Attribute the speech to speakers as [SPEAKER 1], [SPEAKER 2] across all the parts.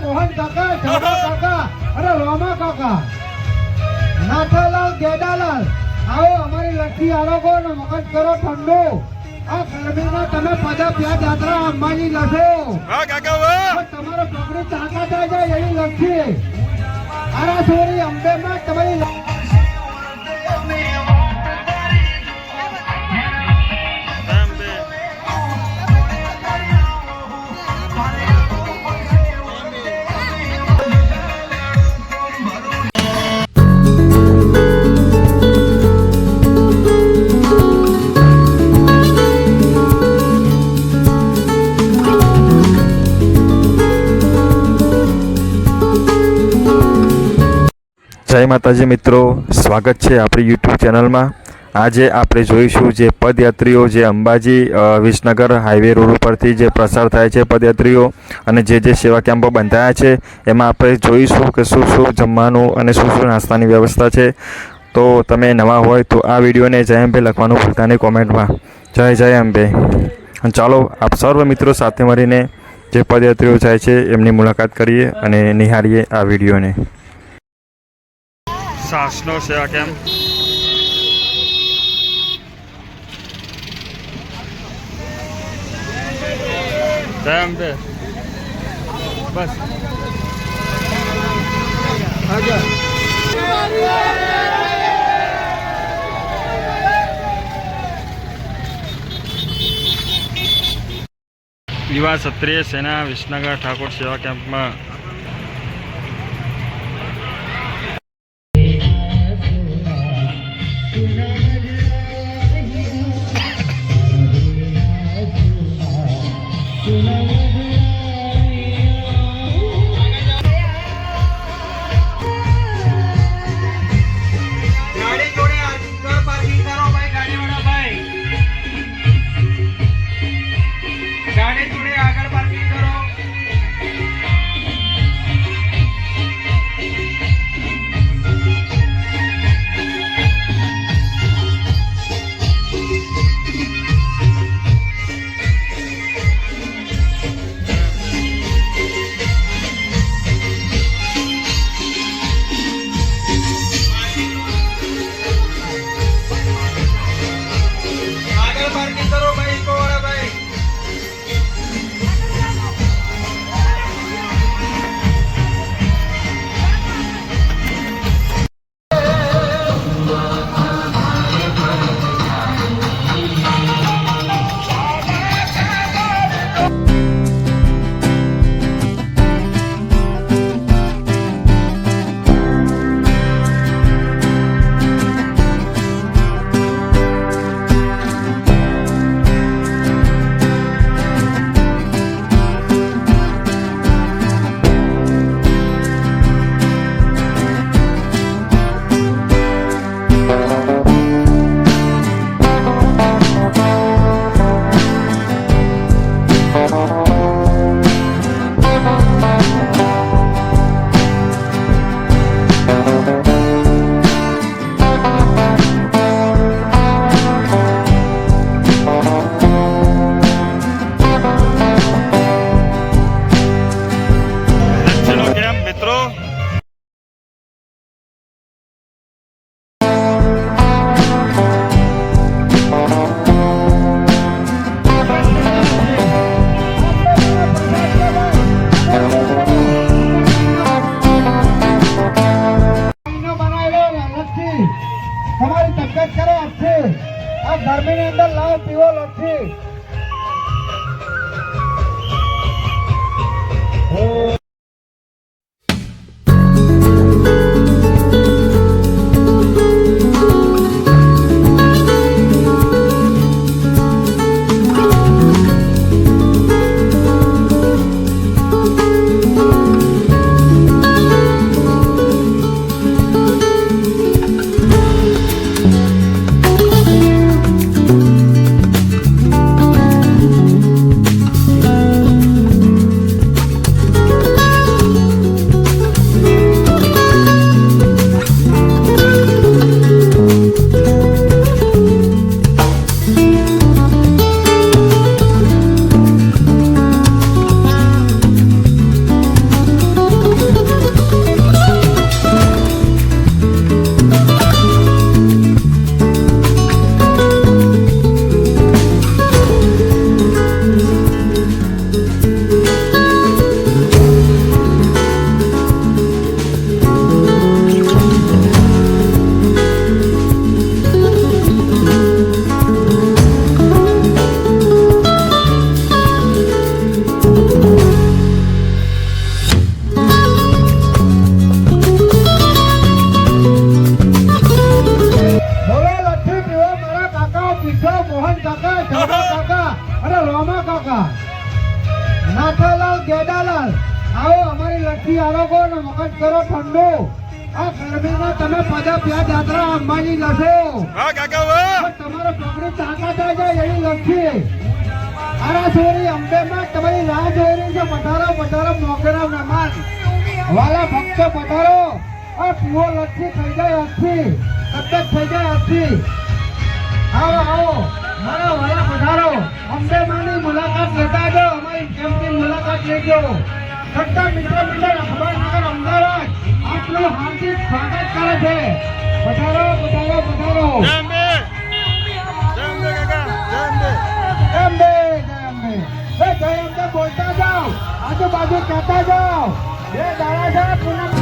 [SPEAKER 1] મોહન કાકા, જાદવ કાકા અને રોમા કાકા, નાથાલાલ, ગેડાલાલ, આવો અમારી લક્ષ્મી આરોગો ને મગજ કરો ઠંડો. આ ગરમીમાં તમે પદા પ્યા જાત્રા અંબાની લખો. તમારો પગડી તાકાત જાય એવી લક્ષ્મી આરા સોરી અંબે માં તમારી
[SPEAKER 2] જય માતાજી મિત્રો, સ્વાગત છે આપણી યુટ્યુબ ચેનલમાં. આજે આપણે જોઈશું જે પદયાત્રીઓ જે અંબાજી વિસનગર હાઈવે રોડ ઉપરથી જે પ્રસાર થાય છે પદયાત્રીઓ અને જે સેવા કેમ્પો બંધાયા છે એમાં આપણે જોઈશું કે શું શું જમવાનું અને શું શું નાસ્તાની વ્યવસ્થા છે. તો તમે નવા હોય તો આ વિડીયોને જય અંબે લખવાનું ભૂલતા નહીં કોમેન્ટમાં. જય અંબે. અને ચાલો આપ સર્વ મિત્રો સાથે મળીને જે પદયાત્રીઓ જાય છે એમની મુલાકાત કરીએ અને નિહાળીએ આ વિડીયોને. સાસનો સેવા કેમ્પ બસ યુવા ક્ષત્રિય સેના વિસનગર ઠાકોર સેવા કેમ્પમાં તમારી તબિયત કરે આપશે. આ ગરમીની અંદર લાવ પીવો લખી.
[SPEAKER 1] આરોગો ને મગજ કરો ઠંડુ. આ ગરમીમાં તમે પદા પ્યા જાત્રા અંબાજી લશો.
[SPEAKER 3] વાહ કાકા વાહ.
[SPEAKER 1] પણ તમારો પગની તાકાત આવી જાય એવી લખી. આરાસોરી અંબેમાં તમારી રાહ જોઈ રહી છે. પધારો પધારો મોગરા મહેમાન, વાલા ભક્તો પધારો. આ પીવો લચ્છી થઈ જાય અચ્છી, તબિયત થઈ જાય અચ્છી. આવો આવો મારા વાલા પધારો. અંબેમાની મુલાકાત લેતા જાઓ, અમારી કેમ્પની મુલાકાત લેજો. સટ્ટા મિત્ર મંડળ અખબારનગર અમદાવાદ આપનું હાર્દિક સ્વાગત કરે છે. પધારો પધારો પધારો.
[SPEAKER 3] જય અંબે. જય અંબે કાકા. જય અંબે.
[SPEAKER 1] જય અંબે જય અંબે. જય અંબે બોલતા જાઓ, આજુબાજુ કહેતા જાઓ. બે દાડા છે પૂનમ.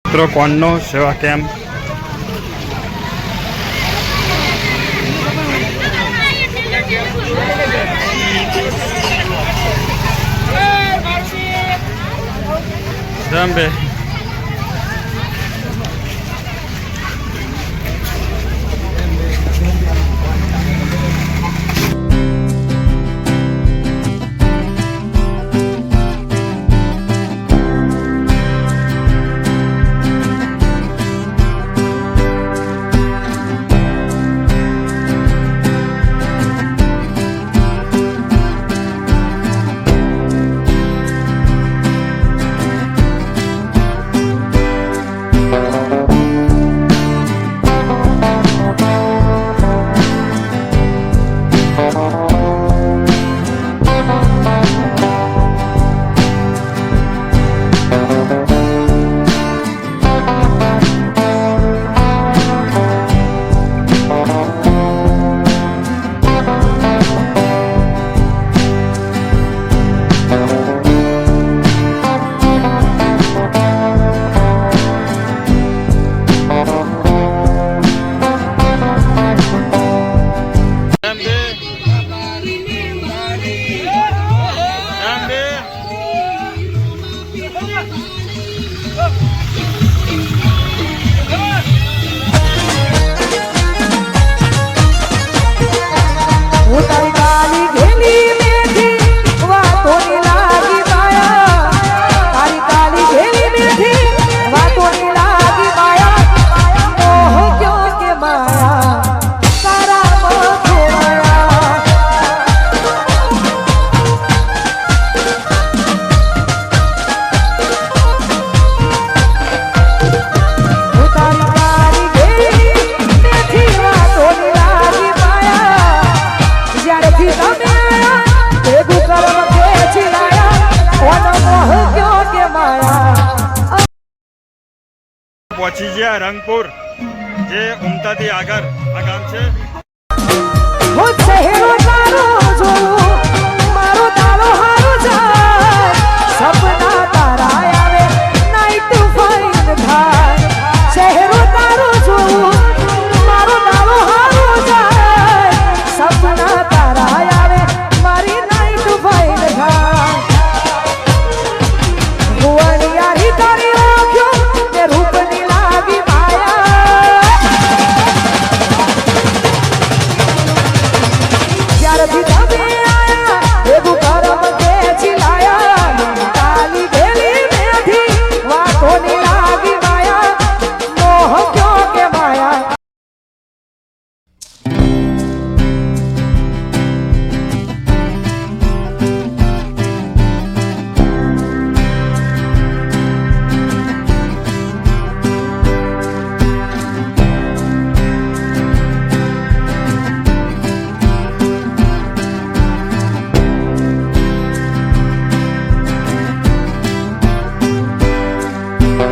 [SPEAKER 3] મિત્રો કોણનો સેવા કેમ્પ જય અંબે. પહોંચી ગયા રંગપુર, જે ઉમતાથી આગળ આ ગામ છે.